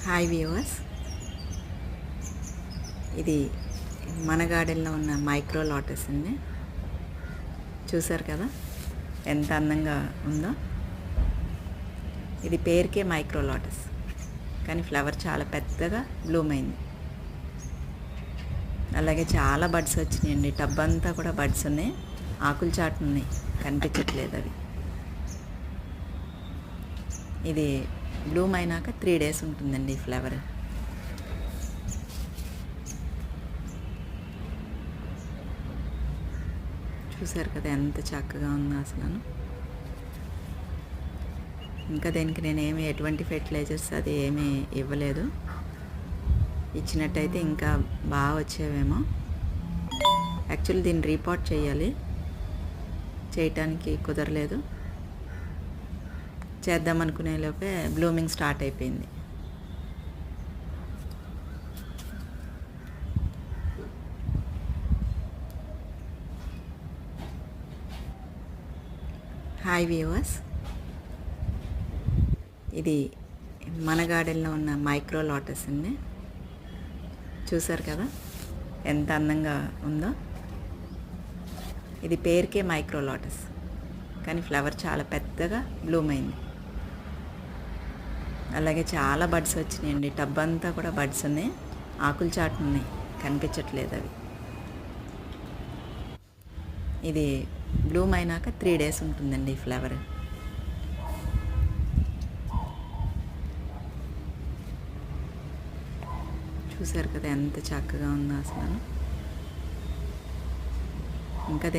Hi viewers, ఇది మన గార్డెన్లో ఉన్న మైక్రో లాటస్ అండి. చూసారు కదా ఎంత అందంగా ఉందో. ఇది పేరుకే మైక్రో లాటస్, కానీ ఫ్లవర్ చాలా పెద్దగా బ్లూమ్ అయింది. అలాగే చాలా బడ్స్ వచ్చినాయండి. టబ్ అంతా కూడా బడ్స్ ఉన్నాయి, ఆకులు చాటు ఉన్నాయి, కనిపించట్లేదు అవి. ఇది బ్లూమ్ అయినాక 3 days ఉంటుందండి ఈ ఫ్లవర్. చూసారు కదా ఎంత చక్కగా ఉందో అసలు. ఇంకా దీనికి నేను ఎటువంటి ఫెర్టిలైజర్స్ అది ఏమీ ఇవ్వలేదు. ఇచ్చినట్టయితే ఇంకా బాగా వచ్చేవేమో. యాక్చువల్లీ దీన్ని రీపాట్ చేయాలి, చేయటానికి కుదరలేదు. చేద్దాం అనుకునే లోపే బ్లూమింగ్ స్టార్ట్ అయిపోయింది. హాయ్ వ్యూవర్స్, ఇది మన గార్డెన్లో ఉన్న మైక్రో లాటస్ అండి. చూసారు కదా ఎంత అందంగా ఉందో. ఇది పేరుకే మైక్రో లాటస్, కానీ ఫ్లవర్ చాలా పెద్దగా బ్లూమ్ అయింది. అలాగే చాలా బడ్స్ వచ్చినాయండి. టబ్ అంతా కూడా బడ్స్ ఉన్నాయి, ఆకులు చాటు ఉన్నాయి, కనిపించట్లేదు అవి. ఇది బ్లూమ్ అయినాక 3 days ఉంటుందండి ఈ ఫ్లవర్. చూసారు కదా ఎంత చక్కగా ఉందో అసలు. ఇంకా